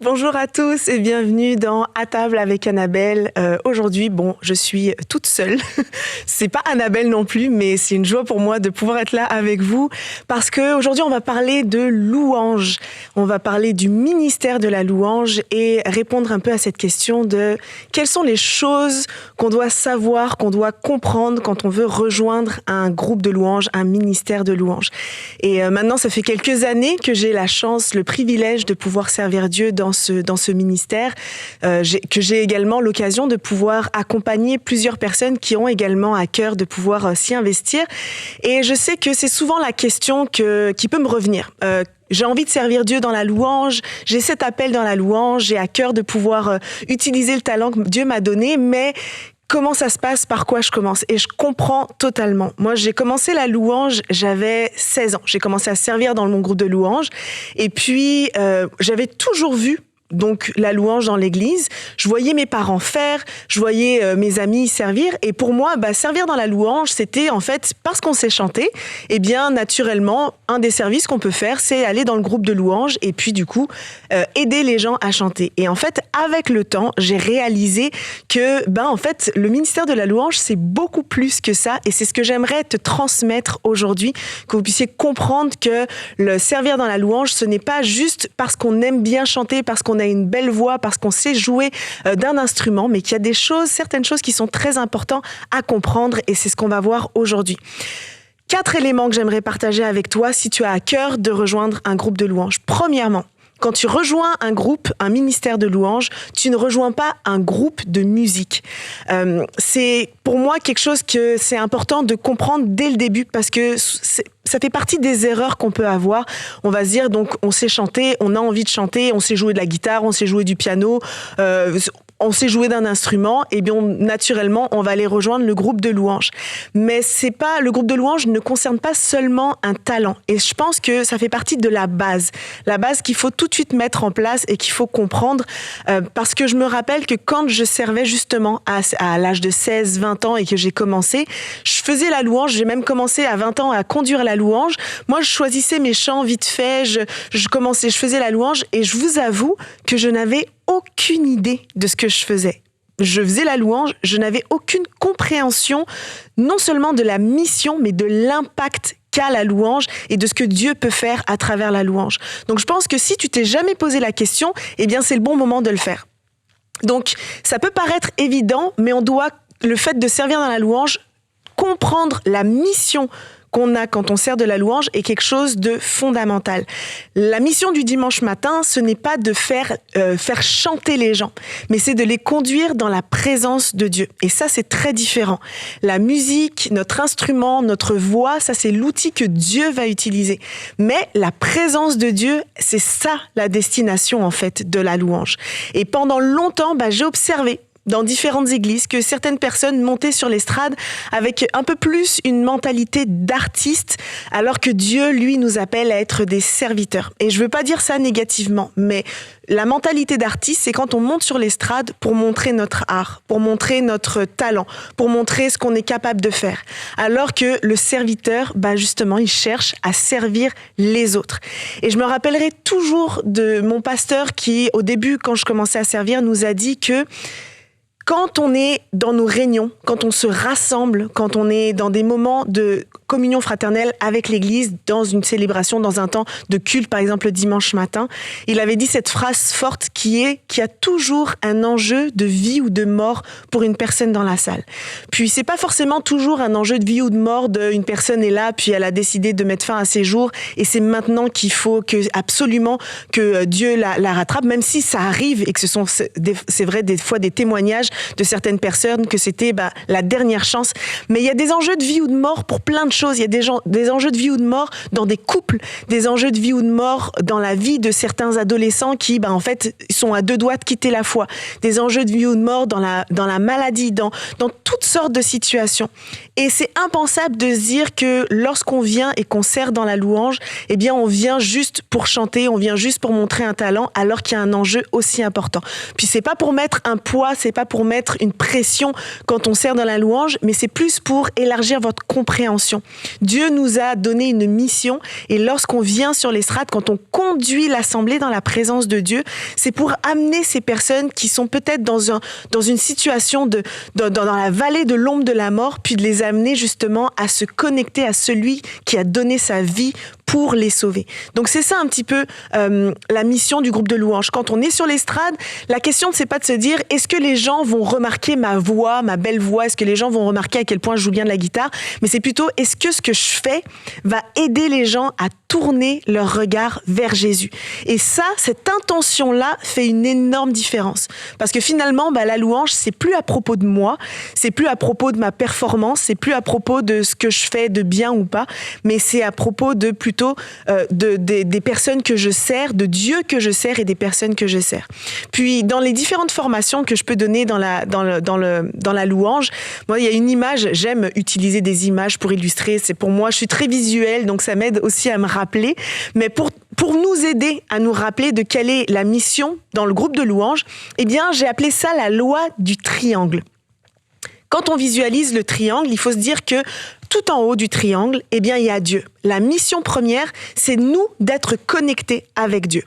Bonjour à tous et bienvenue dans À table avec Annabelle. Aujourd'hui, je suis toute seule. C'est pas Annabelle non plus, mais c'est une joie pour moi de pouvoir être là avec vous parce que aujourd'hui, on va parler de louange. On va parler du ministère de la louange et répondre un peu à cette question de quelles sont les choses qu'on doit savoir, qu'on doit comprendre quand on veut rejoindre un groupe de louange, un ministère de louange. Et maintenant, ça fait quelques années que j'ai la chance, le privilège de pouvoir servir Dieu dans ce ministère, que j'ai également l'occasion de pouvoir accompagner plusieurs personnes qui ont également à cœur de pouvoir s'y investir. Et je sais que c'est souvent la question qui peut me revenir. J'ai envie de servir Dieu dans la louange, j'ai cet appel dans la louange, j'ai à cœur de pouvoir utiliser le talent que Dieu m'a donné, mais comment ça se passe, par quoi je commence? Et je comprends totalement. Moi, j'ai commencé la louange, j'avais 16 ans. J'ai commencé à servir dans mon groupe de louange. Et puis, j'avais toujours vu donc la louange dans l'église. Je voyais mes parents faire, je voyais mes amis servir. Et pour moi, servir dans la louange, c'était en fait, parce qu'on sait chanter, eh bien, naturellement, un des services qu'on peut faire, c'est aller dans le groupe de louange et puis du coup, aider les gens à chanter. Et en fait, avec le temps, j'ai réalisé que, en fait, le ministère de la louange, c'est beaucoup plus que ça. Et c'est ce que j'aimerais te transmettre aujourd'hui, que vous puissiez comprendre que le servir dans la louange, ce n'est pas juste parce qu'on aime bien chanter, parce qu'on a une belle voix, parce qu'on sait jouer d'un instrument, mais qu'il y a certaines choses qui sont très importantes à comprendre et c'est ce qu'on va voir aujourd'hui. 4 éléments que j'aimerais partager avec toi si tu as à cœur de rejoindre un groupe de louange. Premièrement, quand tu rejoins un groupe, un ministère de louange, tu ne rejoins pas un groupe de musique. C'est pour moi quelque chose que c'est important de comprendre dès le début parce que ça fait partie des erreurs qu'on peut avoir. On va se dire, donc, on sait chanter, on a envie de chanter, on sait jouer de la guitare, on sait jouer du piano, on sait jouer d'un instrument, et bien naturellement, on va aller rejoindre le groupe de louange. Mais le groupe de louange ne concerne pas seulement un talent. Et je pense que ça fait partie de la base qu'il faut tout de suite mettre en place et qu'il faut comprendre. Parce que je me rappelle que quand je servais justement à l'âge de 16, 20 ans et que j'ai commencé, je faisais la louange. J'ai même commencé à 20 ans à conduire la louange. Moi, je choisissais mes chants vite fait. Je faisais la louange et je vous avoue que je n'avais aucune idée de ce que je faisais. Je faisais la louange, je n'avais aucune compréhension, non seulement de la mission, mais de l'impact qu'a la louange et de ce que Dieu peut faire à travers la louange. Donc, je pense que si tu t'es jamais posé la question, eh bien, c'est le bon moment de le faire. Donc, ça peut paraître évident, mais le fait de servir dans la louange, comprendre la mission qu'on a quand on sert de la louange est quelque chose de fondamental. La mission du dimanche matin, ce n'est pas de faire chanter les gens, mais c'est de les conduire dans la présence de Dieu. Et ça, c'est très différent. La musique, notre instrument, notre voix, ça, c'est l'outil que Dieu va utiliser. Mais la présence de Dieu, c'est ça la destination, en fait, de la louange. Et pendant longtemps, j'ai observé dans différentes églises, que certaines personnes montaient sur l'estrade avec un peu plus une mentalité d'artiste, alors que Dieu, lui, nous appelle à être des serviteurs. Et je veux pas dire ça négativement, mais la mentalité d'artiste, c'est quand on monte sur l'estrade pour montrer notre art, pour montrer notre talent, pour montrer ce qu'on est capable de faire. Alors que le serviteur, justement, il cherche à servir les autres. Et je me rappellerai toujours de mon pasteur qui, au début, quand je commençais à servir, nous a dit que quand on est dans nos réunions, quand on se rassemble, quand on est dans des moments de communion fraternelle avec l'Église, dans une célébration, dans un temps de culte, par exemple le dimanche matin, il avait dit cette phrase forte qui a toujours un enjeu de vie ou de mort pour une personne dans la salle. Puis c'est pas forcément toujours un enjeu de vie ou de mort d'une personne est là, puis elle a décidé de mettre fin à ses jours, et c'est maintenant qu'il faut absolument que Dieu la rattrape, même si ça arrive et que c'est vrai des fois des témoignages de certaines personnes que c'était la dernière chance. Mais il y a des enjeux de vie ou de mort pour plein de choses. Il y a des enjeux de vie ou de mort dans des couples, des enjeux de vie ou de mort dans la vie de certains adolescents qui, en fait, sont à 2 doigts de quitter la foi. Des enjeux de vie ou de mort dans la maladie, dans toutes sortes de situations. Et c'est impensable de se dire que lorsqu'on vient et qu'on sert dans la louange, eh bien, on vient juste pour chanter, on vient juste pour montrer un talent, alors qu'il y a un enjeu aussi important. Puis c'est pas pour mettre un poids, c'est pas pour mettre une pression quand on sert dans la louange, mais c'est plus pour élargir votre compréhension. Dieu nous a donné une mission et lorsqu'on vient sur l'estrade, quand on conduit l'assemblée dans la présence de Dieu, c'est pour amener ces personnes qui sont peut-être dans une situation dans la vallée de l'ombre de la mort, puis de les amener justement à se connecter à celui qui a donné sa vie pour les sauver. Donc c'est ça un petit peu la mission du groupe de louange. Quand on est sur l'estrade, la question c'est pas de se dire est-ce que les gens vont remarquer ma voix, ma belle voix, est-ce que les gens vont remarquer à quel point je joue bien de la guitare, mais c'est plutôt est-ce que ce que je fais va aider les gens à tourner leur regard vers Jésus. Et ça, cette intention-là fait une énorme différence. Parce que finalement, la louange, c'est plus à propos de moi, c'est plus à propos de ma performance, c'est plus à propos de ce que je fais de bien ou pas, mais c'est à propos de plutôt des personnes que je sers, de Dieu que je sers et des personnes que je sers. Puis, dans les différentes formations que je peux donner dans la louange, moi, il y a une image, j'aime utiliser des images pour illustrer, c'est pour moi, je suis très visuelle, donc ça m'aide aussi à me rappeler, mais pour nous aider à nous rappeler de quelle est la mission dans le groupe de louange, eh bien, j'ai appelé ça la loi du triangle. Quand on visualise le triangle, il faut se dire que tout en haut du triangle, eh bien, il y a Dieu. La mission première, c'est nous d'être connectés avec Dieu.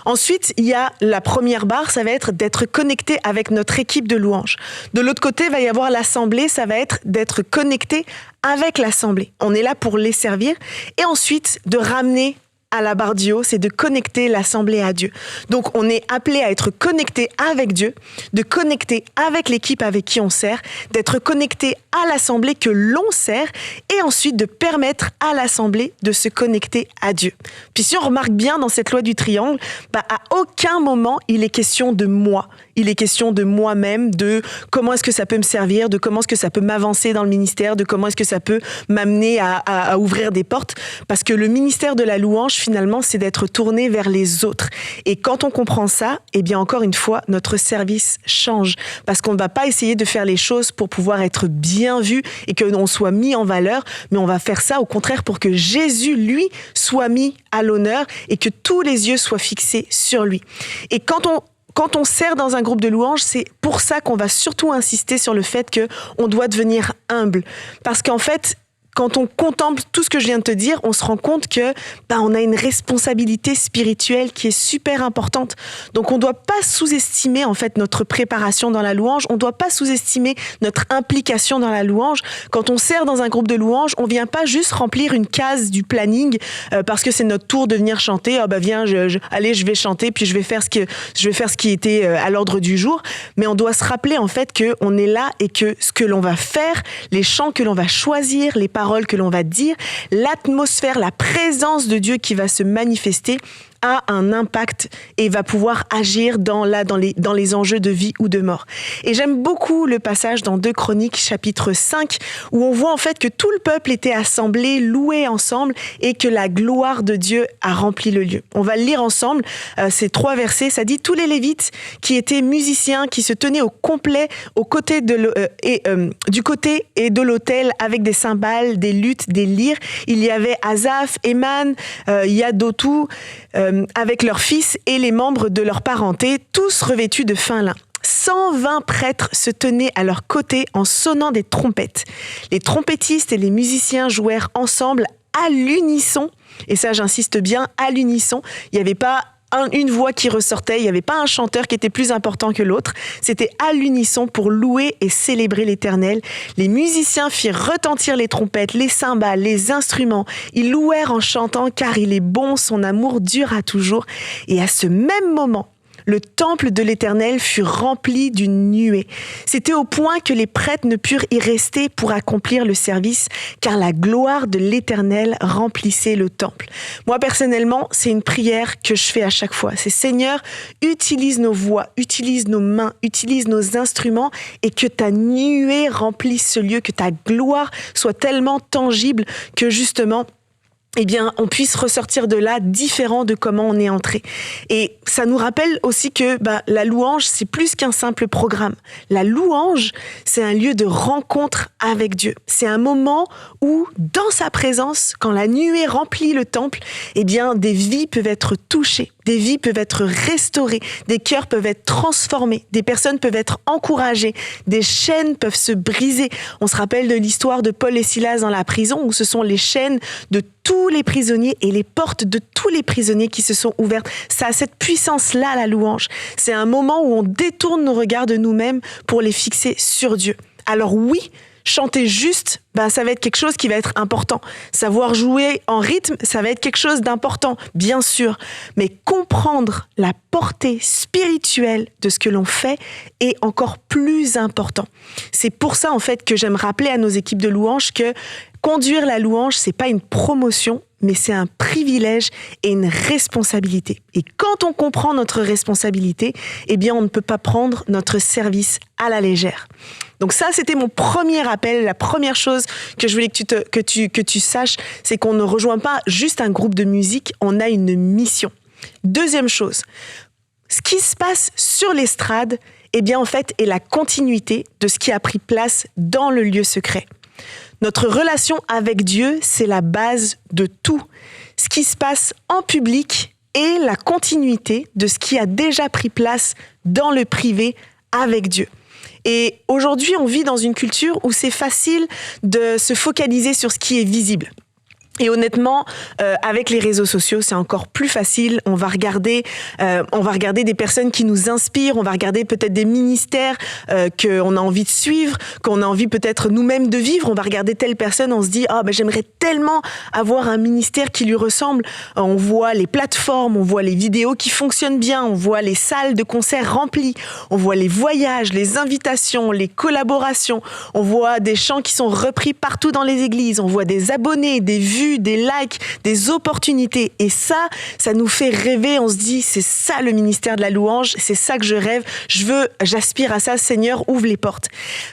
Ensuite, il y a la première barre, ça va être d'être connecté avec notre équipe de louange. De l'autre côté, il va y avoir l'assemblée, ça va être d'être connecté avec l'assemblée. On est là pour les servir. Et ensuite, de ramener à la barre du haut, c'est de connecter l'assemblée à Dieu. Donc, on est appelé à être connecté avec Dieu, de connecter avec l'équipe avec qui on sert, d'être connecté à l'assemblée que l'on sert et ensuite de permettre à l'assemblée de se connecter à Dieu. Puis si on remarque bien dans cette loi du triangle, à aucun moment il est question de moi. Il est question de moi-même, de comment est-ce que ça peut me servir, de comment est-ce que ça peut m'avancer dans le ministère, de comment est-ce que ça peut m'amener à ouvrir des portes. Parce que le ministère de la louange, finalement, c'est d'être tourné vers les autres. Et quand on comprend ça, eh bien, encore une fois, notre service change. Parce qu'on ne va pas essayer de faire les choses pour pouvoir être bien vu et que l'on soit mis en valeur, mais on va faire ça, au contraire, pour que Jésus, lui, soit mis à l'honneur et que tous les yeux soient fixés sur lui. Et quand on sert dans un groupe de louanges, c'est pour ça qu'on va surtout insister sur le fait qu'on doit devenir humble. Parce qu'en fait, quand on contemple tout ce que je viens de te dire, on se rend compte que on a une responsabilité spirituelle qui est super importante. Donc on ne doit pas sous-estimer en fait notre préparation dans la louange, on ne doit pas sous-estimer notre implication dans la louange. Quand on sert dans un groupe de louange, on ne vient pas juste remplir une case du planning parce que c'est notre tour de venir chanter. Viens, allez, je vais chanter, puis je vais faire ce qui était à l'ordre du jour. Mais on doit se rappeler en fait qu'on est là et que ce que l'on va faire, les chants que l'on va choisir, les paroles que l'on va dire, l'atmosphère, la présence de Dieu qui va se manifester a un impact et va pouvoir agir dans les enjeux de vie ou de mort. Et j'aime beaucoup le passage dans 2 Chroniques chapitre 5 où on voit en fait que tout le peuple était assemblé, loué ensemble et que la gloire de Dieu a rempli le lieu. On va le lire ensemble, ces 3 versets, ça dit « Tous les Lévites qui étaient musiciens, qui se tenaient au complet du côté et de l'autel avec des cymbales, des luttes, des lyres. Il y avait Asaph, Éman, Yadotou, avec leurs fils et les membres de leur parenté, tous revêtus de fin lin. 120 prêtres se tenaient à leur côté en sonnant des trompettes. Les trompettistes et les musiciens jouèrent ensemble à l'unisson, et ça j'insiste bien, à l'unisson. Il n'y avait pas une voix qui ressortait, il n'y avait pas un chanteur qui était plus important que l'autre, c'était à l'unisson pour louer et célébrer l'Éternel. Les musiciens firent retentir les trompettes, les cymbales, les instruments, ils louèrent en chantant car il est bon, son amour dure toujours. Et à ce même moment, le temple de l'Éternel fut rempli d'une nuée. C'était au point que les prêtres ne purent y rester pour accomplir le service, car la gloire de l'Éternel remplissait le temple. Moi, personnellement, c'est une prière que je fais à chaque fois. C'est Seigneur, utilise nos voix, utilise nos mains, utilise nos instruments et que ta nuée remplisse ce lieu, que ta gloire soit tellement tangible que justement, on puisse ressortir de là différent de comment on est entré. Et ça nous rappelle aussi que la louange, c'est plus qu'un simple programme. La louange, c'est un lieu de rencontre avec Dieu. C'est un moment où, dans sa présence, quand la nuée remplit le temple, des vies peuvent être touchées. des vies peuvent être restaurées, des cœurs peuvent être transformés, des personnes peuvent être encouragées, des chaînes peuvent se briser. On se rappelle de l'histoire de Paul et Silas dans la prison, où ce sont les chaînes de tous les prisonniers et les portes de tous les prisonniers qui se sont ouvertes. Ça a cette puissance-là, la louange. C'est un moment où on détourne nos regards de nous-mêmes pour les fixer sur Dieu. Alors oui, chanter juste, ça va être quelque chose qui va être important. Savoir jouer en rythme, ça va être quelque chose d'important, bien sûr. Mais comprendre la portée spirituelle de ce que l'on fait est encore plus important. C'est pour ça, en fait, que j'aime rappeler à nos équipes de louange que conduire la louange, c'est pas une promotion, mais c'est un privilège et une responsabilité. Et quand on comprend notre responsabilité, eh bien, on ne peut pas prendre notre service à la légère. Donc ça, c'était mon premier appel. La première chose que je voulais que tu saches, c'est qu'on ne rejoint pas juste un groupe de musique, on a une mission. Deuxième chose, ce qui se passe sur l'estrade, eh bien, en fait, est la continuité de ce qui a pris place dans le lieu secret. Notre relation avec Dieu, c'est la base de tout. Ce qui se passe en public est la continuité de ce qui a déjà pris place dans le privé avec Dieu. Et aujourd'hui, on vit dans une culture où c'est facile de se focaliser sur ce qui est visible. Et honnêtement, avec les réseaux sociaux, c'est encore plus facile. On va regarder des personnes qui nous inspirent. On va regarder peut-être des ministères qu'on a envie de suivre, qu'on a envie peut-être nous-mêmes de vivre. On va regarder telle personne, on se dit j'aimerais tellement avoir un ministère qui lui ressemble. On voit les plateformes, on voit les vidéos qui fonctionnent bien, on voit les salles de concert remplies, on voit les voyages, les invitations, les collaborations. On voit des chants qui sont repris partout dans les églises. On voit des abonnés, des vues, des likes, des opportunités. Et ça nous fait rêver. On se dit, c'est ça le ministère de la louange, c'est ça que je rêve. J'aspire à ça. Seigneur, ouvre les portes.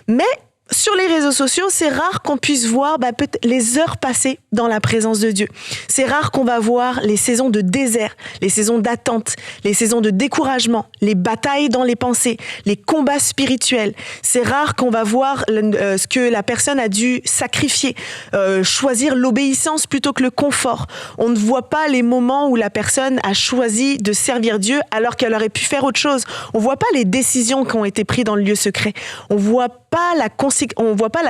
Mais sur les réseaux sociaux, c'est rare qu'on puisse voir les heures passées dans la présence de Dieu. C'est rare qu'on va voir les saisons de désert, les saisons d'attente, les saisons de découragement, les batailles dans les pensées, les combats spirituels. C'est rare qu'on va voir ce que la personne a dû sacrifier, choisir l'obéissance plutôt que le confort. On ne voit pas les moments où la personne a choisi de servir Dieu alors qu'elle aurait pu faire autre chose. On voit pas les décisions qui ont été prises dans le lieu secret. On voit pas la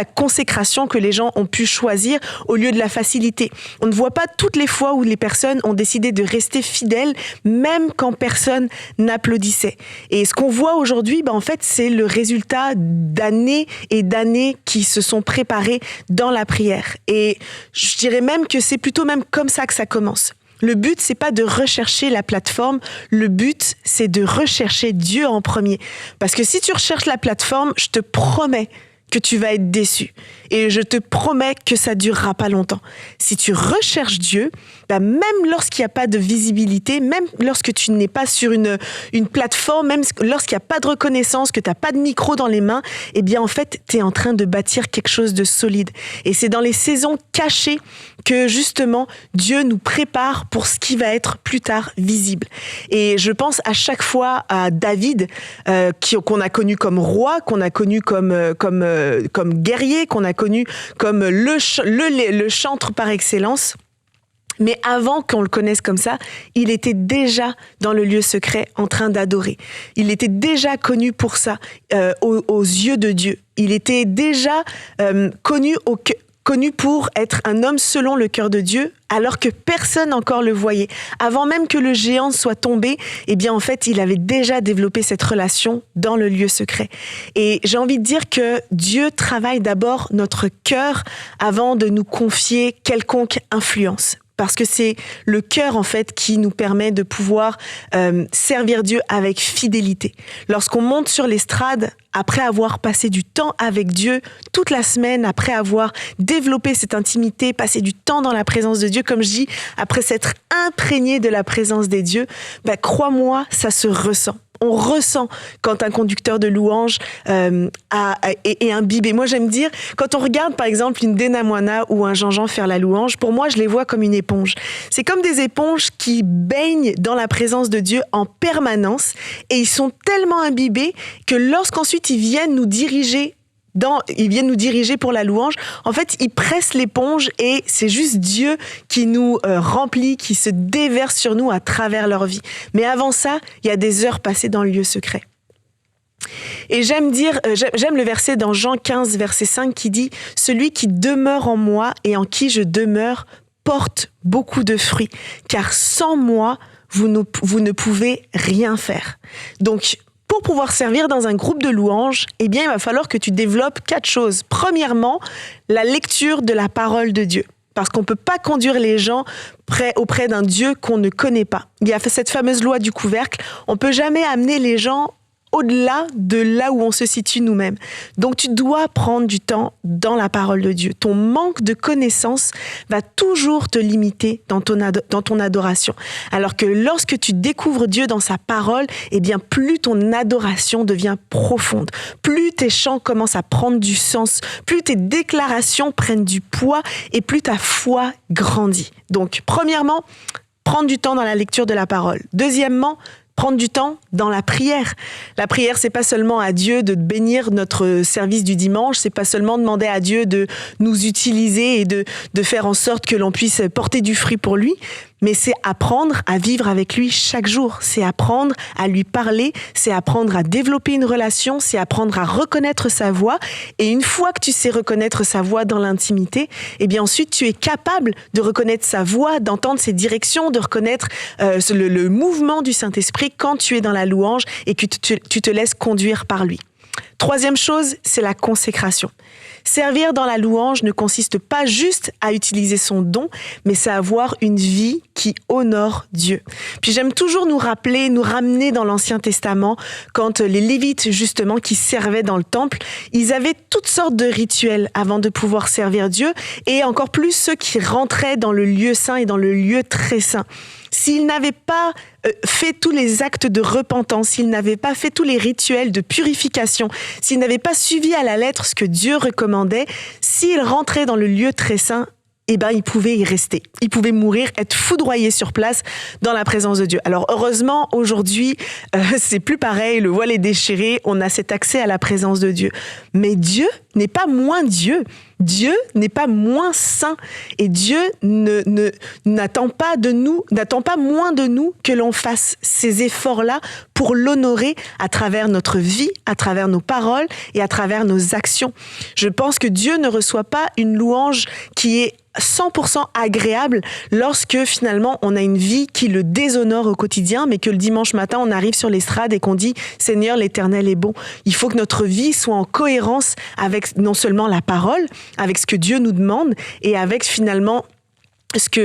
consécration que les gens ont pu choisir au lieu de la facilité. On ne voit pas toutes les fois où les personnes ont décidé de rester fidèles, même quand personne n'applaudissait. Et ce qu'on voit aujourd'hui, en fait, c'est le résultat d'années et d'années qui se sont préparées dans la prière. Et je dirais même que c'est plutôt même comme ça que ça commence. Le but, c'est pas de rechercher la plateforme. Le but, c'est de rechercher Dieu en premier. Parce que si tu recherches la plateforme, je te promets que tu vas être déçu. Et je te promets que ça durera pas longtemps. Si tu recherches Dieu, même lorsqu'il n'y a pas de visibilité, même lorsque tu n'es pas sur une plateforme, même lorsqu'il n'y a pas de reconnaissance, que tu n'as pas de micro dans les mains, eh bien, en fait, tu es en train de bâtir quelque chose de solide. Et c'est dans les saisons cachées que, justement, Dieu nous prépare pour ce qui va être plus tard visible. Et je pense à chaque fois à David, qu'on a connu comme roi, qu'on a connu comme guerrier, qu'on a connu comme le chantre par excellence. Mais avant qu'on le connaisse comme ça, il était déjà dans le lieu secret en train d'adorer. Il était déjà connu pour ça, aux yeux de Dieu. Il était déjà connu pour être un homme selon le cœur de Dieu, alors que personne encore le voyait. Avant même que le géant soit tombé, eh bien, en fait, il avait déjà développé cette relation dans le lieu secret. Et j'ai envie de dire que Dieu travaille d'abord notre cœur avant de nous confier quelconque influence. Parce que c'est le cœur, en fait, qui nous permet de pouvoir servir Dieu avec fidélité. Lorsqu'on monte sur l'estrade, après avoir passé du temps avec Dieu, toute la semaine, après avoir développé cette intimité, passé du temps dans la présence de Dieu, comme je dis, après s'être imprégné de la présence des dieux, crois-moi, ça se ressent. On ressent quand un conducteur de louange est imbibé. Moi, j'aime dire, quand on regarde, par exemple, une Dena Moana ou un Jean-Jean faire la louange, pour moi, je les vois comme une éponge. C'est comme des éponges qui baignent dans la présence de Dieu en permanence et ils sont tellement imbibés que lorsqu'ensuite ils viennent nous diriger ils viennent nous diriger pour la louange, en fait, ils pressent l'éponge et c'est juste Dieu qui nous remplit, qui se déverse sur nous à travers leur vie. Mais avant ça, il y a des heures passées dans le lieu secret. Et j'aime le verset dans Jean 15, verset 5 qui dit « Celui qui demeure en moi et en qui je demeure porte beaucoup de fruits, car sans moi, vous ne pouvez rien faire. » Donc, pour pouvoir servir dans un groupe de louanges, eh bien, il va falloir que tu développes 4 choses. Premièrement, la lecture de la parole de Dieu. Parce qu'on ne peut pas conduire les gens auprès d'un Dieu qu'on ne connaît pas. Il y a cette fameuse loi du couvercle. On ne peut jamais amener les gens au-delà de là où on se situe nous-mêmes. Donc, tu dois prendre du temps dans la parole de Dieu. Ton manque de connaissance va toujours te limiter dans ton adoration. Alors que lorsque tu découvres Dieu dans sa parole, eh bien, plus ton adoration devient profonde, plus tes chants commencent à prendre du sens, plus tes déclarations prennent du poids et plus ta foi grandit. Donc, premièrement, prendre du temps dans la lecture de la parole. Deuxièmement, prendre du temps dans la prière. La prière, c'est pas seulement à Dieu de bénir notre service du dimanche, c'est pas seulement demander à Dieu de nous utiliser et de faire en sorte que l'on puisse porter du fruit pour lui, mais c'est apprendre à vivre avec lui chaque jour. C'est apprendre à lui parler, c'est apprendre à développer une relation, c'est apprendre à reconnaître sa voix. Et une fois que tu sais reconnaître sa voix dans l'intimité, eh bien ensuite tu es capable de reconnaître sa voix, d'entendre ses directions, de reconnaître le mouvement du Saint-Esprit quand tu es dans la louange et que tu te laisses conduire par lui. Troisième chose, c'est la consécration. Servir dans la louange ne consiste pas juste à utiliser son don, mais c'est avoir une vie qui honore Dieu. Puis j'aime toujours nous ramener dans l'Ancien Testament, quand les Lévites, justement, qui servaient dans le temple, ils avaient toutes sortes de rituels avant de pouvoir servir Dieu, et encore plus ceux qui rentraient dans le lieu saint et dans le lieu très saint. S'ils n'avaient pas fait tous les actes de repentance, s'ils n'avaient pas fait tous les rituels de purification, s'ils n'avaient pas suivi à la lettre ce que Dieu recommandait, s'ils rentraient dans le lieu très saint, eh ben, ils pouvaient y rester. Ils pouvaient mourir, être foudroyés sur place dans la présence de Dieu. Alors, heureusement, aujourd'hui, c'est plus pareil. Le voile est déchiré. On a cet accès à la présence de Dieu. Mais Dieu n'est pas moins Dieu. Dieu n'est pas moins saint. Et Dieu n'attend pas moins de nous que l'on fasse ces efforts-là pour l'honorer à travers notre vie, à travers nos paroles et à travers nos actions. Je pense que Dieu ne reçoit pas une louange qui est 100% agréable lorsque finalement on a une vie qui le déshonore au quotidien, mais que le dimanche matin on arrive sur l'estrade et qu'on dit « Seigneur, l'Éternel est bon ». Il faut que notre vie soit en cohérence avec non seulement la parole, avec ce que Dieu nous demande et avec finalement avec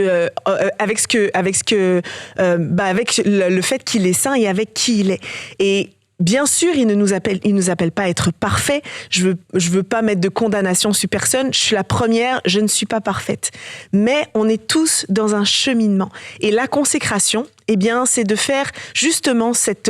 le fait qu'il est saint et avec qui il est. Et bien sûr, il nous appelle pas à être parfait. Je veux pas mettre de condamnation sur personne. Je suis la première, je ne suis pas parfaite. Mais on est tous dans un cheminement. Et la consécration, eh bien, c'est de faire justement cet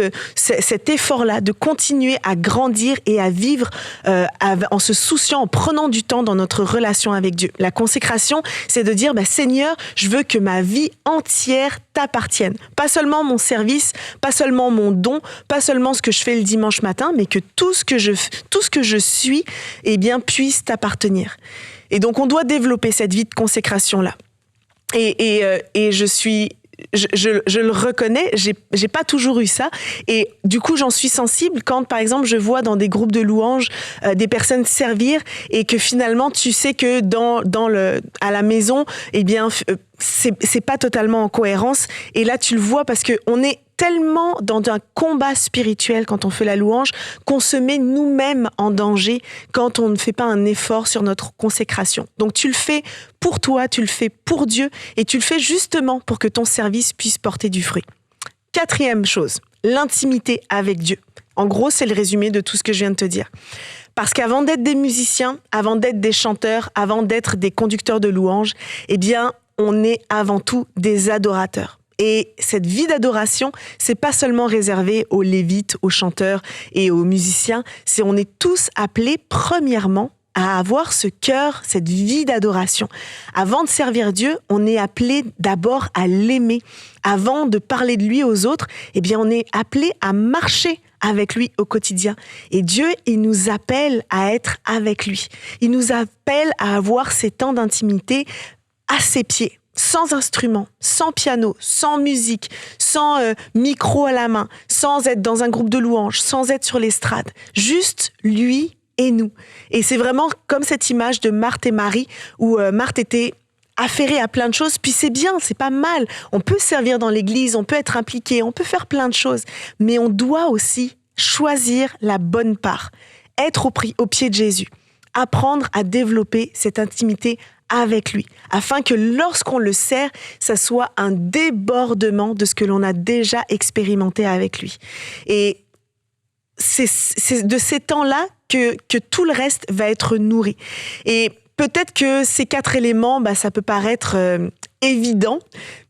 effort-là, de continuer à grandir et à vivre en se souciant, en prenant du temps dans notre relation avec Dieu. La consécration, c'est de dire, Seigneur, je veux que ma vie entière t'appartienne. Pas seulement mon service, pas seulement mon don, pas seulement ce que je fais le dimanche matin, mais que tout ce que je suis, eh bien, puisse t'appartenir. Et donc, on doit développer cette vie de consécration-là. Et je le reconnais, j'ai pas toujours eu ça et du coup j'en suis sensible quand par exemple je vois dans des groupes de louanges des personnes servir et que finalement tu sais que à la maison eh bien c'est pas totalement en cohérence et là tu le vois parce que on est tellement dans un combat spirituel quand on fait la louange qu'on se met nous-mêmes en danger quand on ne fait pas un effort sur notre consécration. Donc tu le fais pour toi, tu le fais pour Dieu et tu le fais justement pour que ton service puisse porter du fruit. Quatrième chose, l'intimité avec Dieu. En gros, c'est le résumé de tout ce que je viens de te dire. Parce qu'avant d'être des musiciens, avant d'être des chanteurs, avant d'être des conducteurs de louanges, eh bien, on est avant tout des adorateurs. Et cette vie d'adoration, c'est pas seulement réservé aux lévites, aux chanteurs et aux musiciens. On est tous appelés premièrement à avoir ce cœur, cette vie d'adoration. Avant de servir Dieu, on est appelé d'abord à l'aimer. Avant de parler de lui aux autres, eh bien, on est appelé à marcher avec lui au quotidien. Et Dieu, il nous appelle à être avec lui. Il nous appelle à avoir ces temps d'intimité à ses pieds, sans instrument, sans piano, sans musique, sans micro à la main, sans être dans un groupe de louanges, sans être sur l'estrade. Juste lui et nous. Et c'est vraiment comme cette image de Marthe et Marie, où Marthe était affairée à plein de choses, puis c'est bien, c'est pas mal. On peut servir dans l'église, on peut être impliqué, on peut faire plein de choses, mais on doit aussi choisir la bonne part, être au pied de Jésus, apprendre à développer cette intimité avec lui, afin que lorsqu'on le sert, ça soit un débordement de ce que l'on a déjà expérimenté avec lui. Et c'est de ces temps-là que tout le reste va être nourri. Et peut-être que ces 4 éléments, ça peut paraître évident,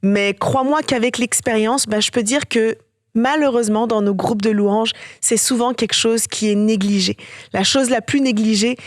mais crois-moi qu'avec l'expérience, je peux dire que malheureusement, dans nos groupes de louanges, c'est souvent quelque chose qui est négligé. La chose la plus négligée,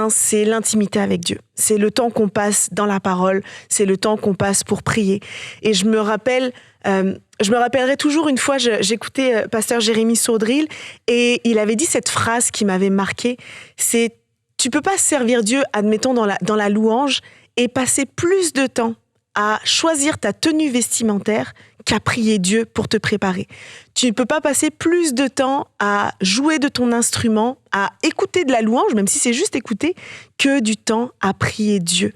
c'est l'intimité avec Dieu. C'est le temps qu'on passe dans la parole, c'est le temps qu'on passe pour prier. Et je me rappellerai toujours une fois, j'écoutais pasteur Jérémy Saudril et il avait dit cette phrase qui m'avait marquée, c'est « Tu peux pas servir Dieu, admettons, dans la louange et passer plus de temps à choisir ta tenue vestimentaire qu'à prier Dieu pour te préparer. Tu ne peux pas passer plus de temps à jouer de ton instrument, à écouter de la louange, même si c'est juste écouter, que du temps à prier Dieu.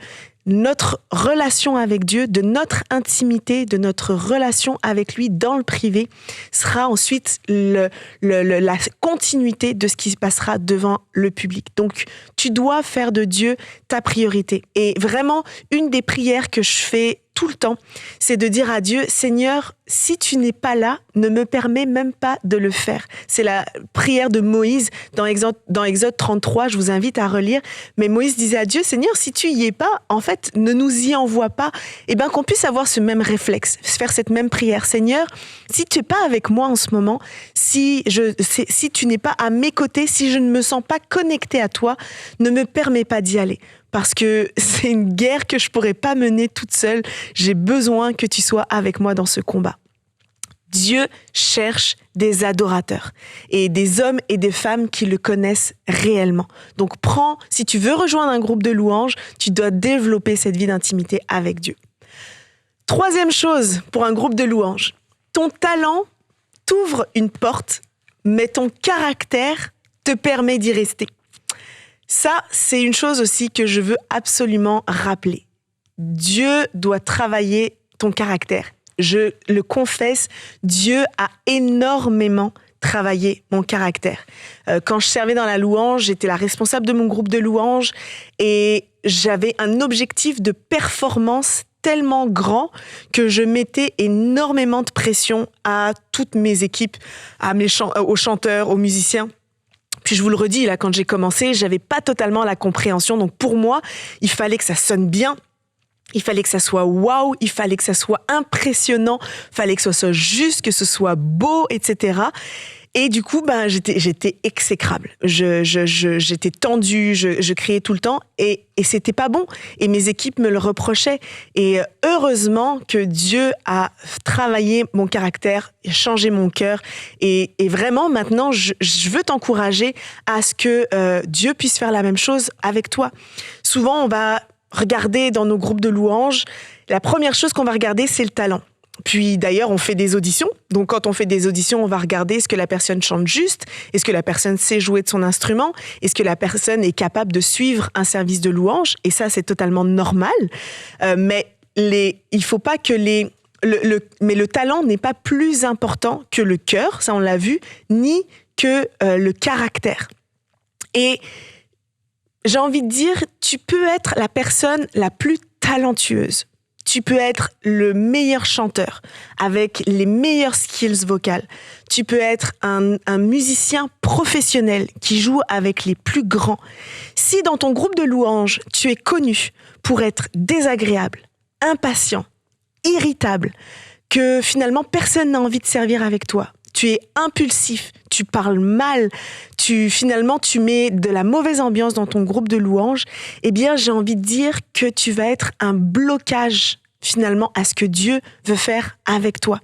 Notre relation avec Dieu, de notre intimité, de notre relation avec lui dans le privé, sera ensuite la continuité de ce qui se passera devant le public. Donc, tu dois faire de Dieu ta priorité. Et vraiment, une des prières que je fais tout le temps, c'est de dire à Dieu, Seigneur, si tu n'es pas là, ne me permets même pas de le faire. C'est la prière de Moïse dans Exode 33, je vous invite à relire. Mais Moïse disait à Dieu, Seigneur, si tu y es pas, en fait, ne nous y envoie pas. Et qu'on puisse avoir ce même réflexe, faire cette même prière. Seigneur, si tu n'es pas avec moi en ce moment, si tu n'es pas à mes côtés, si je ne me sens pas connecté à toi, ne me permets pas d'y aller. Parce que c'est une guerre que je pourrais pas mener toute seule. J'ai besoin que tu sois avec moi dans ce combat. Dieu cherche des adorateurs et des hommes et des femmes qui le connaissent réellement. Donc si tu veux rejoindre un groupe de louanges, tu dois développer cette vie d'intimité avec Dieu. 3e chose pour un groupe de louanges, ton talent t'ouvre une porte, mais ton caractère te permet d'y rester. Ça, c'est une chose aussi que je veux absolument rappeler. Dieu doit travailler ton caractère. Je le confesse, Dieu a énormément travaillé mon caractère. Quand je servais dans la louange, j'étais la responsable de mon groupe de louange et j'avais un objectif de performance tellement grand que je mettais énormément de pression à toutes mes équipes, aux chanteurs, aux musiciens. Puis je vous le redis, là, quand j'ai commencé, j'avais pas totalement la compréhension. Donc pour moi, il fallait que ça sonne bien. Il fallait que ça soit waouh, il fallait que ça soit impressionnant, il fallait que ce soit juste, que ce soit beau, etc. Et du coup, j'étais exécrable. J'étais tendue, je criais tout le temps et c'était pas bon. Et mes équipes me le reprochaient. Et heureusement que Dieu a travaillé mon caractère, changé mon cœur. Et vraiment, maintenant, je veux t'encourager à ce que Dieu puisse faire la même chose avec toi. Souvent, on va regarder dans nos groupes de louanges, la première chose qu'on va regarder, c'est le talent. Puis d'ailleurs, on fait des auditions. Donc quand on fait des auditions, on va regarder est-ce que la personne chante juste, est-ce que la personne sait jouer de son instrument, est-ce que la personne est capable de suivre un service de louange. Et ça, c'est totalement normal. Mais il faut pas que mais le talent n'est pas plus important que le cœur, ça on l'a vu, ni que le caractère. Et j'ai envie de dire, tu peux être la personne la plus talentueuse. Tu peux être le meilleur chanteur avec les meilleures skills vocales. Tu peux être un musicien professionnel qui joue avec les plus grands. Si dans ton groupe de louanges, tu es connu pour être désagréable, impatient, irritable, que finalement personne n'a envie de servir avec toi, tu es impulsif, tu parles mal, tu mets de la mauvaise ambiance dans ton groupe de louanges, j'ai envie de dire que tu vas être un blocage finalement à ce que Dieu veut faire avec toi.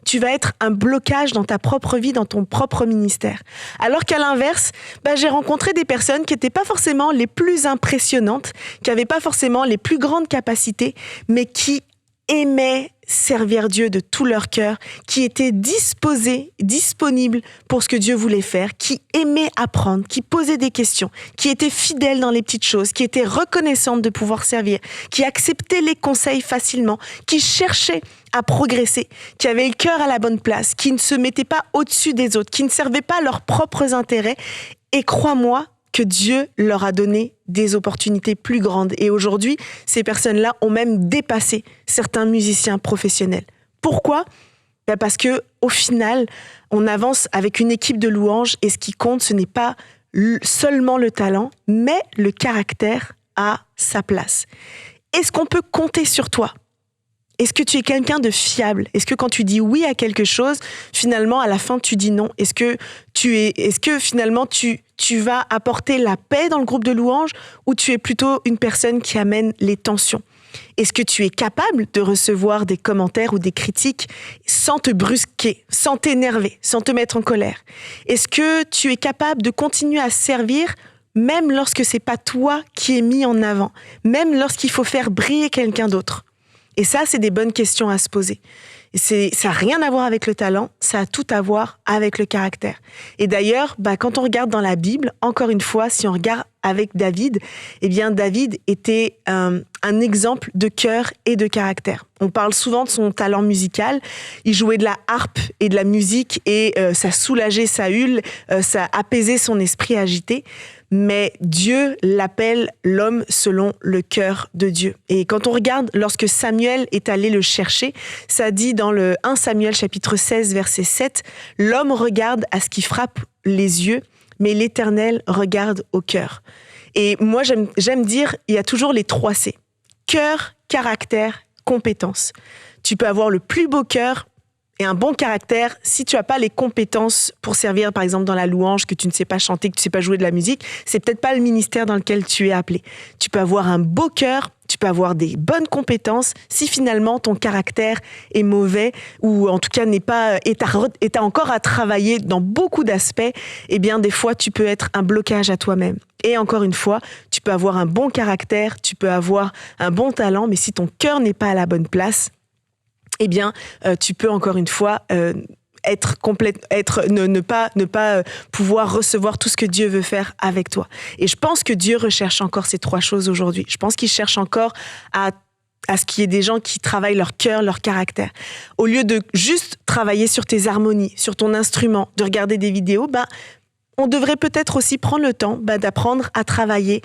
Tu vas être un blocage dans ta propre vie, dans ton propre ministère. Alors qu'à l'inverse, j'ai rencontré des personnes qui n'étaient pas forcément les plus impressionnantes, qui n'avaient pas forcément les plus grandes capacités, mais qui aimaient servir Dieu de tout leur cœur, qui étaient disposés, disponibles pour ce que Dieu voulait faire, qui aimaient apprendre, qui posaient des questions, qui étaient fidèles dans les petites choses, qui étaient reconnaissantes de pouvoir servir, qui acceptaient les conseils facilement, qui cherchaient à progresser, qui avaient le cœur à la bonne place, qui ne se mettaient pas au-dessus des autres, qui ne servaient pas leurs propres intérêts. Et crois-moi, que Dieu leur a donné des opportunités plus grandes. Et aujourd'hui, ces personnes-là ont même dépassé certains musiciens professionnels. Pourquoi ? Parce que au final, on avance avec une équipe de louanges et ce qui compte, ce n'est pas seulement le talent, mais le caractère à sa place. Est-ce qu'on peut compter sur toi ? Est-ce que tu es quelqu'un de fiable ? Est-ce que quand tu dis oui à quelque chose, finalement, à la fin, tu dis non ? Est-ce que finalement, tu vas apporter la paix dans le groupe de louanges ou tu es plutôt une personne qui amène les tensions ? Est-ce que tu es capable de recevoir des commentaires ou des critiques sans te brusquer, sans t'énerver, sans te mettre en colère ? Est-ce que tu es capable de continuer à servir même lorsque c'est pas toi qui es mis en avant, même lorsqu'il faut faire briller quelqu'un d'autre ? Et ça, c'est des bonnes questions à se poser. Ça n'a rien à voir avec le talent, ça a tout à voir avec le caractère. Et d'ailleurs, quand on regarde dans la Bible, encore une fois, si on regarde avec David, eh bien David était un exemple de cœur et de caractère. On parle souvent de son talent musical. Il jouait de la harpe et de la musique et ça soulageait Saül, ça apaisait son esprit agité. Mais Dieu l'appelle l'homme selon le cœur de Dieu. Et quand on regarde, lorsque Samuel est allé le chercher, ça dit dans le 1 Samuel chapitre 16, verset 7, « L'homme regarde à ce qui frappe les yeux, mais l'Éternel regarde au cœur. » Et moi, j'aime dire, il y a toujours les 3 C. Cœur, caractère, compétence. Tu peux avoir le plus beau cœur et un bon caractère, si tu n'as pas les compétences pour servir, par exemple, dans la louange, que tu ne sais pas chanter, que tu ne sais pas jouer de la musique, c'est peut-être pas le ministère dans lequel tu es appelé. Tu peux avoir un beau cœur, tu peux avoir des bonnes compétences, si finalement ton caractère est mauvais, ou en tout cas est encore à travailler dans beaucoup d'aspects, eh bien, des fois, tu peux être un blocage à toi-même. Et encore une fois, tu peux avoir un bon caractère, tu peux avoir un bon talent, mais si ton cœur n'est pas à la bonne place, eh bien, tu peux encore une fois ne pas pouvoir recevoir tout ce que Dieu veut faire avec toi. Et je pense que Dieu recherche encore ces 3 choses aujourd'hui. Je pense qu'il cherche encore à ce qu'il y ait des gens qui travaillent leur cœur, leur caractère. Au lieu de juste travailler sur tes harmonies, sur ton instrument, de regarder des vidéos, on devrait peut-être aussi prendre le temps d'apprendre à travailler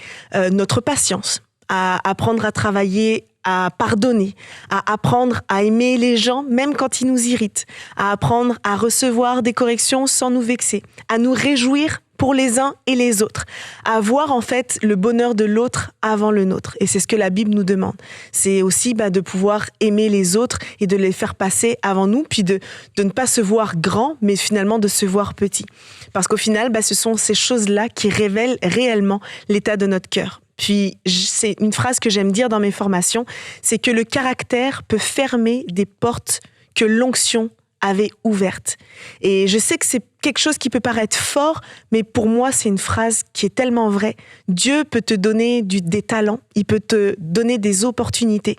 notre patience, à apprendre à travailler à pardonner, à apprendre à aimer les gens même quand ils nous irritent, à apprendre à recevoir des corrections sans nous vexer, à nous réjouir pour les uns et les autres, à voir en fait le bonheur de l'autre avant le nôtre. Et c'est ce que la Bible nous demande. C'est aussi de pouvoir aimer les autres et de les faire passer avant nous, puis de ne pas se voir grand, mais finalement de se voir petit. Parce qu'au final, ce sont ces choses-là qui révèlent réellement l'état de notre cœur. Puis, c'est une phrase que j'aime dire dans mes formations, c'est que le caractère peut fermer des portes que l'onction avait ouvertes. Et je sais que c'est quelque chose qui peut paraître fort, mais pour moi, c'est une phrase qui est tellement vraie. Dieu peut te donner des talents, il peut te donner des opportunités.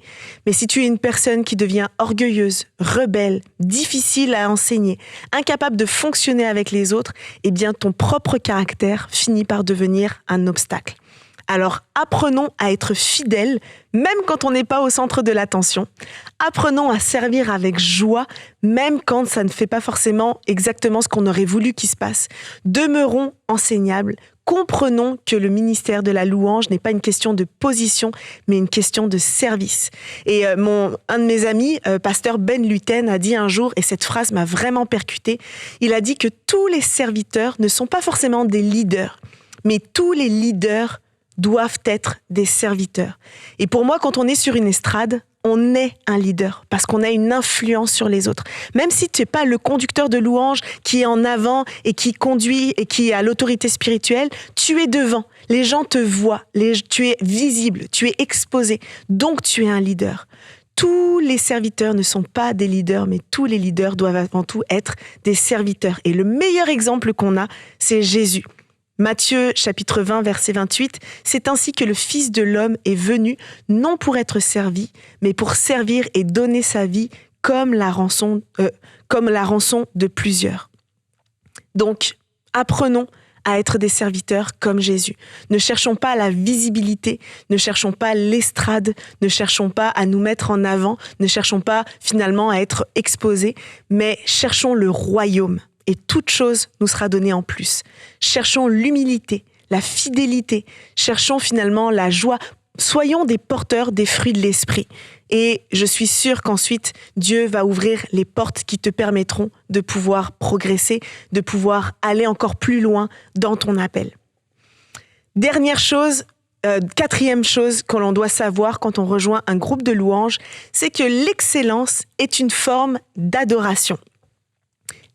Mais si tu es une personne qui devient orgueilleuse, rebelle, difficile à enseigner, incapable de fonctionner avec les autres, eh bien, ton propre caractère finit par devenir un obstacle. Alors, apprenons à être fidèles, même quand on n'est pas au centre de l'attention. Apprenons à servir avec joie, même quand ça ne fait pas forcément exactement ce qu'on aurait voulu qu'il se passe. Demeurons enseignables. Comprenons que le ministère de la louange n'est pas une question de position, mais une question de service. Et un de mes amis, pasteur Ben Luten, a dit un jour, et cette phrase m'a vraiment percutée, il a dit que tous les serviteurs ne sont pas forcément des leaders, mais tous les leaders doivent être des serviteurs. Et pour moi, quand on est sur une estrade, on est un leader parce qu'on a une influence sur les autres. Même si tu n'es pas le conducteur de louange qui est en avant et qui conduit et qui a l'autorité spirituelle, tu es devant. Les gens te voient, tu es visible, tu es exposé. Donc, tu es un leader. Tous les serviteurs ne sont pas des leaders, mais tous les leaders doivent avant tout être des serviteurs. Et le meilleur exemple qu'on a, c'est Jésus. Matthieu chapitre 20, verset 28, « C'est ainsi que le Fils de l'homme est venu, non pour être servi, mais pour servir et donner sa vie comme la rançon de plusieurs. » Donc, apprenons à être des serviteurs comme Jésus. Ne cherchons pas la visibilité, ne cherchons pas l'estrade, ne cherchons pas à nous mettre en avant, ne cherchons pas finalement à être exposés, mais cherchons le royaume et toute chose nous sera donnée en plus. Cherchons l'humilité, la fidélité, cherchons finalement la joie. Soyons des porteurs des fruits de l'esprit. Et je suis sûre qu'ensuite, Dieu va ouvrir les portes qui te permettront de pouvoir progresser, de pouvoir aller encore plus loin dans ton appel. Quatrième chose que l'on doit savoir quand on rejoint un groupe de louanges, c'est que l'excellence est une forme d'adoration.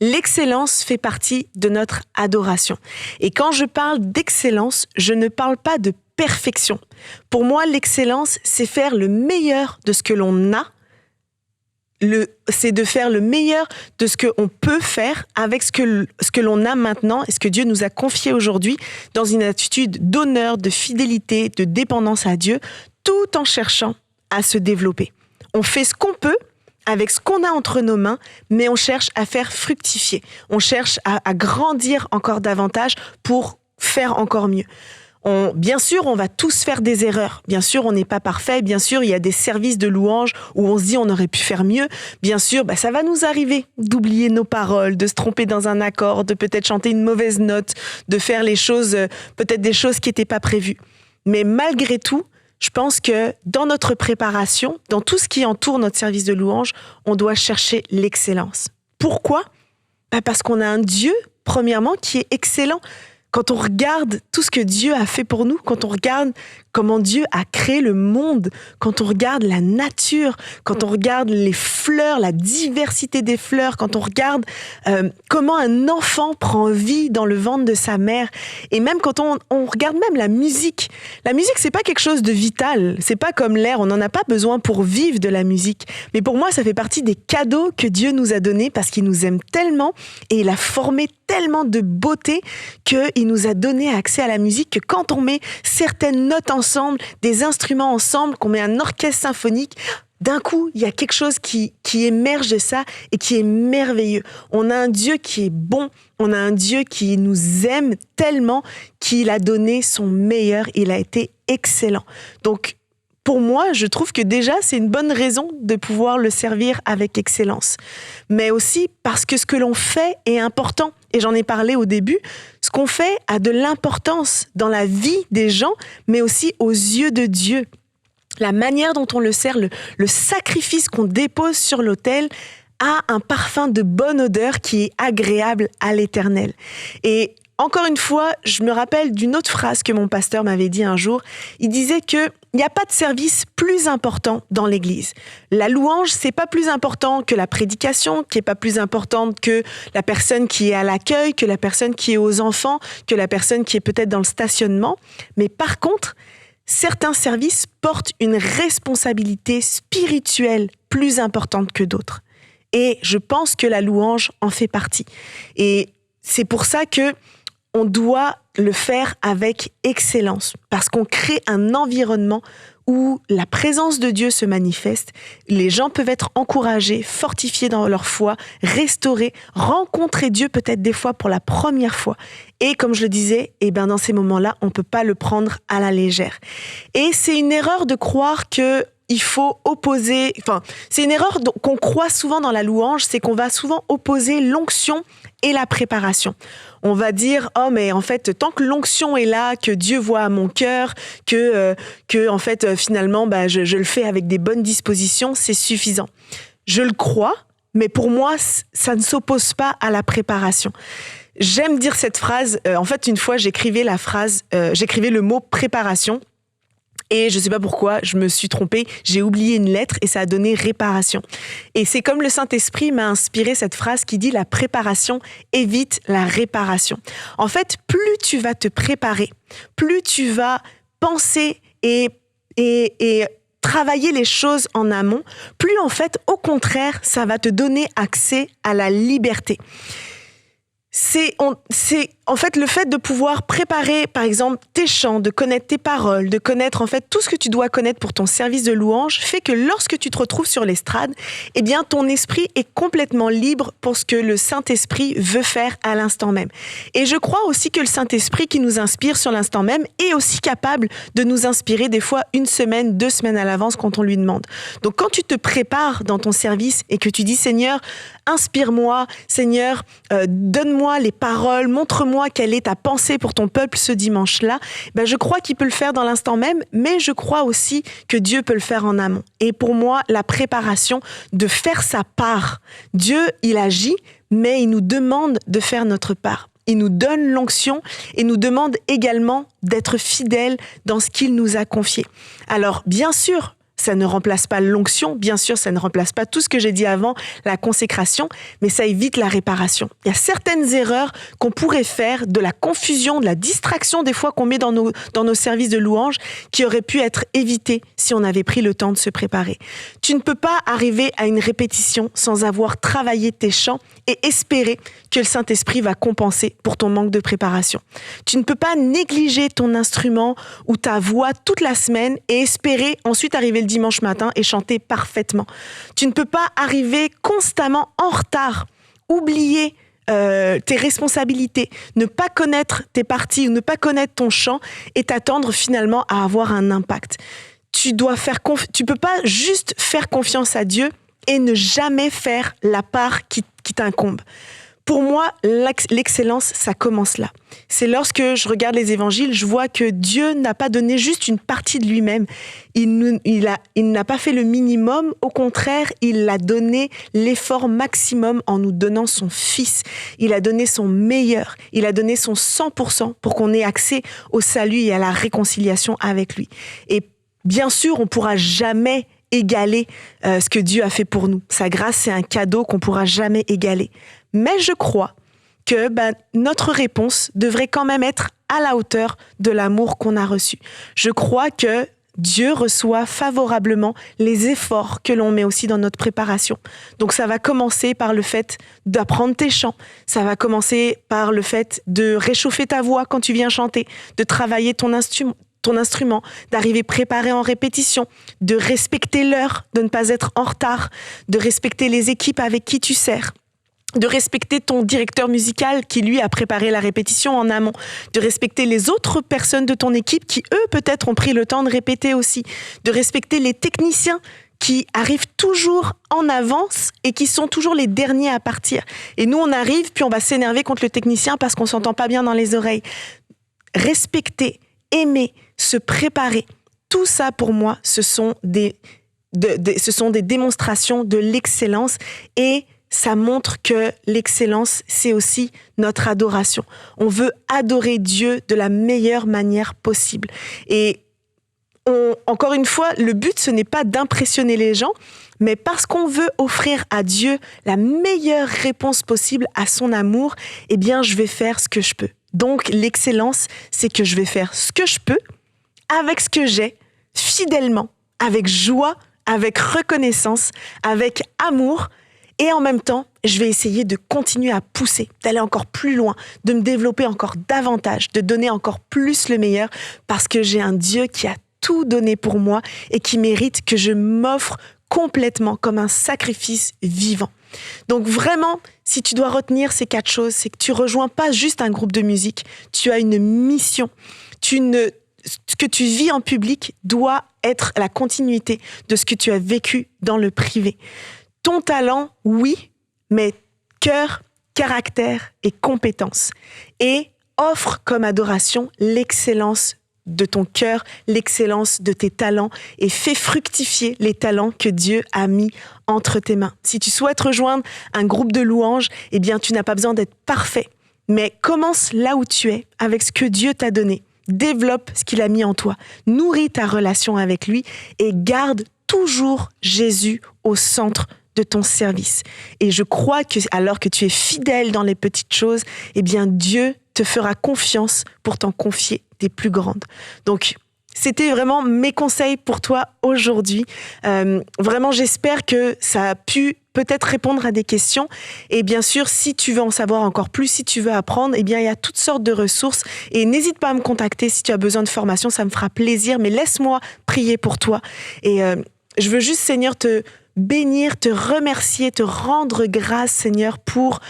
L'excellence fait partie de notre adoration. Et quand je parle d'excellence, je ne parle pas de perfection. Pour moi, l'excellence, c'est faire le meilleur de ce que l'on a. C'est de faire le meilleur de ce qu'on peut faire avec ce que l'on a maintenant et ce que Dieu nous a confié aujourd'hui dans une attitude d'honneur, de fidélité, de dépendance à Dieu, tout en cherchant à se développer. On fait ce qu'on peut avec ce qu'on a entre nos mains, mais on cherche à faire fructifier. On cherche à grandir encore davantage pour faire encore mieux. Bien sûr, on va tous faire des erreurs. Bien sûr, on n'est pas parfait. Bien sûr, il y a des services de louange où on se dit on aurait pu faire mieux. Bien sûr, ça va nous arriver d'oublier nos paroles, de se tromper dans un accord, de peut-être chanter une mauvaise note, de faire peut-être des choses qui n'étaient pas prévues. Mais malgré tout, je pense que dans notre préparation, dans tout ce qui entoure notre service de louange, on doit chercher l'excellence. Pourquoi ? Parce qu'on a un Dieu, premièrement, qui est excellent. Quand on regarde tout ce que Dieu a fait pour nous, quand on regarde comment Dieu a créé le monde, quand on regarde la nature, quand on regarde les fleurs, la diversité des fleurs, quand on regarde comment un enfant prend vie dans le ventre de sa mère, et même quand on regarde même la musique. La musique, c'est pas quelque chose de vital, c'est pas comme l'air, on n'en a pas besoin pour vivre de la musique. Mais pour moi, ça fait partie des cadeaux que Dieu nous a donnés parce qu'il nous aime tellement et il a formé tellement de beauté qu'il nous a donné accès à la musique que quand on met certaines notes ensemble, des instruments ensemble, qu'on met un orchestre symphonique, d'un coup, il y a quelque chose qui émerge de ça et qui est merveilleux. On a un Dieu qui est bon, on a un Dieu qui nous aime tellement qu'il a donné son meilleur, il a été excellent. Donc, pour moi, je trouve que déjà, c'est une bonne raison de pouvoir le servir avec excellence. Mais aussi parce que ce que l'on fait est important. Et j'en ai parlé au début, ce qu'on fait a de l'importance dans la vie des gens, mais aussi aux yeux de Dieu. La manière dont on le sert, le sacrifice qu'on dépose sur l'autel a un parfum de bonne odeur qui est agréable à l'Éternel. Et encore une fois, je me rappelle d'une autre phrase que mon pasteur m'avait dit un jour. Il disait que il n'y a pas de service plus important dans l'Église. La louange, c'est pas plus important que la prédication, qui est pas plus importante que la personne qui est à l'accueil, que la personne qui est aux enfants, que la personne qui est peut-être dans le stationnement. Mais par contre, certains services portent une responsabilité spirituelle plus importante que d'autres. Et je pense que la louange en fait partie. Et c'est pour ça que on doit le faire avec excellence, parce qu'on crée un environnement où la présence de Dieu se manifeste, les gens peuvent être encouragés, fortifiés dans leur foi, restaurés, rencontrer Dieu peut-être des fois pour la première fois. Et comme je le disais, dans ces moments-là, on ne peut pas le prendre à la légère. Et c'est une erreur de croire que il faut opposer, c'est une erreur qu'on croit souvent dans la louange, c'est qu'on va souvent opposer l'onction et la préparation. On va dire, mais en fait, tant que l'onction est là, que Dieu voit à mon cœur, que en fait, finalement, je le fais avec des bonnes dispositions, c'est suffisant. Je le crois, mais pour moi, ça ne s'oppose pas à la préparation. J'aime dire cette phrase, en fait, une fois, j'écrivais le mot préparation. Et je ne sais pas pourquoi, je me suis trompée, j'ai oublié une lettre et ça a donné réparation. Et c'est comme le Saint-Esprit m'a inspiré cette phrase qui dit « La préparation évite la réparation ». En fait, plus tu vas te préparer, plus tu vas penser et travailler les choses en amont, plus en fait, au contraire, ça va te donner accès à la liberté. C'est en fait le fait de pouvoir préparer, par exemple, tes chants, de connaître tes paroles, de connaître en fait tout ce que tu dois connaître pour ton service de louange, fait que lorsque tu te retrouves sur l'estrade, eh bien, ton esprit est complètement libre pour ce que le Saint-Esprit veut faire à l'instant même. Et je crois aussi que le Saint-Esprit qui nous inspire sur l'instant même est aussi capable de nous inspirer des fois 1 semaine, 2 semaines à l'avance quand on lui demande. Donc, quand tu te prépares dans ton service et que tu dis, Seigneur, inspire-moi, Seigneur, donne-moi les paroles, montre-moi quelle est ta pensée pour ton peuple ce dimanche-là, ben je crois qu'il peut le faire dans l'instant même, mais je crois aussi que Dieu peut le faire en amont. Et pour moi, la préparation, de faire sa part. Dieu, il agit, mais il nous demande de faire notre part. Il nous donne l'onction et nous demande également d'être fidèles dans ce qu'il nous a confié. Alors, bien sûr, ça ne remplace pas l'onction, bien sûr, ça ne remplace pas tout ce que j'ai dit avant, la consécration, mais ça évite la réparation. Il y a certaines erreurs qu'on pourrait faire, de la confusion, de la distraction des fois qu'on met dans nos services de louange, qui auraient pu être évitées si on avait pris le temps de se préparer. Tu ne peux pas arriver à une répétition sans avoir travaillé tes chants et espérer que le Saint-Esprit va compenser pour ton manque de préparation. Tu ne peux pas négliger ton instrument ou ta voix toute la semaine et espérer ensuite arriver le dimanche matin et chanter parfaitement. Tu ne peux pas arriver constamment en retard, oublier tes responsabilités, ne pas connaître tes parties ou ne pas connaître ton chant et t'attendre finalement à avoir un impact. Tu peux pas juste faire confiance à Dieu et ne jamais faire la part qui t'incombe. Pour moi, l'excellence, ça commence là. C'est lorsque je regarde les évangiles, je vois que Dieu n'a pas donné juste une partie de lui-même. Il n'a pas fait le minimum. Au contraire, il a donné l'effort maximum en nous donnant son Fils. Il a donné son meilleur. Il a donné son 100% pour qu'on ait accès au salut et à la réconciliation avec lui. Et bien sûr, on ne pourra jamais égaler ce que Dieu a fait pour nous. Sa grâce, c'est un cadeau qu'on ne pourra jamais égaler. Mais je crois que notre réponse devrait quand même être à la hauteur de l'amour qu'on a reçu. Je crois que Dieu reçoit favorablement les efforts que l'on met aussi dans notre préparation. Donc ça va commencer par le fait d'apprendre tes chants, ça va commencer par le fait de réchauffer ta voix quand tu viens chanter, de travailler ton instrument, d'arriver préparé en répétition, de respecter l'heure, de ne pas être en retard, de respecter les équipes avec qui tu sers, de respecter ton directeur musical qui, lui, a préparé la répétition en amont, de respecter les autres personnes de ton équipe qui, eux, peut-être ont pris le temps de répéter aussi, de respecter les techniciens qui arrivent toujours en avance et qui sont toujours les derniers à partir. Et nous, on arrive, puis on va s'énerver contre le technicien parce qu'on s'entend pas bien dans les oreilles. Respecter, aimer, se préparer, tout ça, pour moi, ce sont des démonstrations de l'excellence et ça montre que l'excellence, c'est aussi notre adoration. On veut adorer Dieu de la meilleure manière possible. Et encore une fois, le but, ce n'est pas d'impressionner les gens, mais parce qu'on veut offrir à Dieu la meilleure réponse possible à son amour, eh bien, je vais faire ce que je peux. Donc, l'excellence, c'est que je vais faire ce que je peux, avec ce que j'ai, fidèlement, avec joie, avec reconnaissance, avec amour. Et en même temps, je vais essayer de continuer à pousser, d'aller encore plus loin, de me développer encore davantage, de donner encore plus le meilleur, parce que j'ai un Dieu qui a tout donné pour moi et qui mérite que je m'offre complètement comme un sacrifice vivant. Donc vraiment, si tu dois retenir ces 4 choses, c'est que tu rejoins pas juste un groupe de musique, tu as une mission. Ce que tu vis en public doit être la continuité de ce que tu as vécu dans le privé. Ton talent, oui, mais cœur, caractère et compétence. Et offre comme adoration l'excellence de ton cœur, l'excellence de tes talents et fais fructifier les talents que Dieu a mis entre tes mains. Si tu souhaites rejoindre un groupe de louanges, eh bien, tu n'as pas besoin d'être parfait, mais commence là où tu es, avec ce que Dieu t'a donné. Développe ce qu'il a mis en toi. Nourris ta relation avec lui et garde toujours Jésus au centre de ton service. Et je crois que alors que tu es fidèle dans les petites choses, eh bien Dieu te fera confiance pour t'en confier des plus grandes. Donc, C'était vraiment mes conseils pour toi aujourd'hui. Vraiment, j'espère que ça a pu peut-être répondre à des questions. Et bien sûr, si tu veux en savoir encore plus, si tu veux apprendre, eh bien, il y a toutes sortes de ressources. Et n'hésite pas à me contacter si tu as besoin de formation, ça me fera plaisir. Mais laisse-moi prier pour toi. Et je veux juste, Seigneur, te bénir, te remercier, te rendre grâce, Seigneur, pour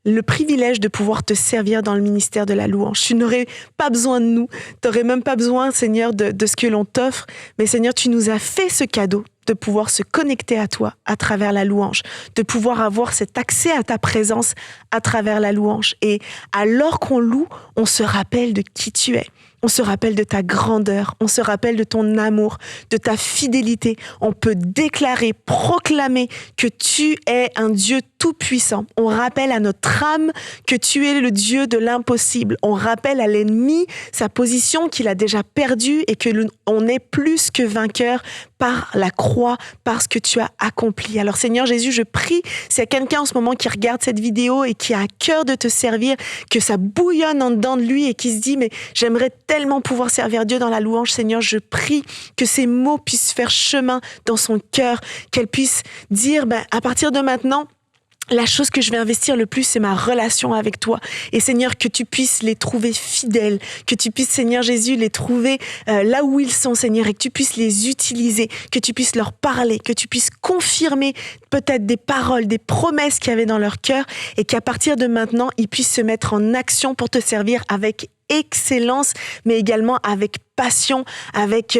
le privilège de pouvoir te servir dans le ministère de la louange. Tu n'aurais pas besoin de nous, tu n'aurais même pas besoin, Seigneur, de ce que l'on t'offre, mais Seigneur, tu nous as fait ce cadeau de pouvoir se connecter à toi à travers la louange, de pouvoir avoir cet accès à ta présence à travers la louange. Et alors qu'on loue, on se rappelle de qui tu es. On se rappelle de ta grandeur, on se rappelle de ton amour, de ta fidélité. On peut déclarer, proclamer que tu es un Dieu tout-puissant. On rappelle à notre âme que tu es le Dieu de l'impossible. On rappelle à l'ennemi sa position qu'il a déjà perdue et que on est plus que vainqueur par la croix, par ce que tu as accompli. Alors Seigneur Jésus, je prie, s'il y a quelqu'un en ce moment qui regarde cette vidéo et qui a à cœur de te servir, que ça bouillonne en dedans de lui et qui se dit, mais j'aimerais tellement pouvoir servir Dieu dans la louange, Seigneur, je prie que ces mots puissent faire chemin dans son cœur, qu'elle puisse dire, à partir de maintenant, la chose que je vais investir le plus, c'est ma relation avec toi. Et Seigneur, que tu puisses les trouver fidèles, que tu puisses, Seigneur Jésus, les trouver là où ils sont, Seigneur, et que tu puisses les utiliser, que tu puisses leur parler, que tu puisses confirmer peut-être des paroles, des promesses qu'il y avait dans leur cœur, et qu'à partir de maintenant, ils puissent se mettre en action pour te servir avec excellence, mais également avec passion, avec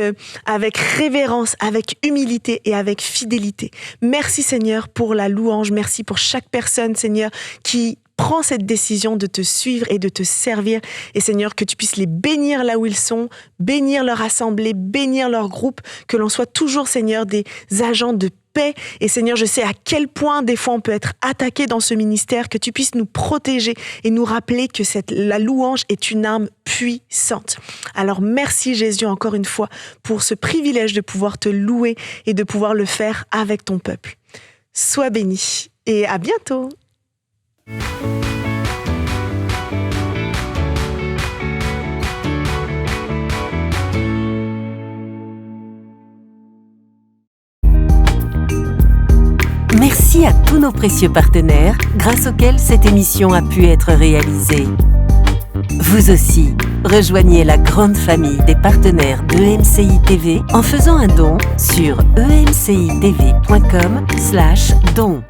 révérence, avec humilité et avec fidélité. Merci Seigneur pour la louange, merci pour chaque personne Seigneur qui prend cette décision de te suivre et de te servir. Et Seigneur, que tu puisses les bénir là où ils sont, bénir leur assemblée, bénir leur groupe, que l'on soit toujours Seigneur des agents de paix. Et Seigneur, je sais à quel point des fois on peut être attaqué dans ce ministère, que tu puisses nous protéger et nous rappeler que la louange est une arme puissante. Alors merci Jésus encore une fois pour ce privilège de pouvoir te louer et de pouvoir le faire avec ton peuple. Sois béni et à bientôt. Merci à tous nos précieux partenaires grâce auxquels cette émission a pu être réalisée. Vous aussi, rejoignez la grande famille des partenaires d'EMCI TV en faisant un don sur emcitv.com/don.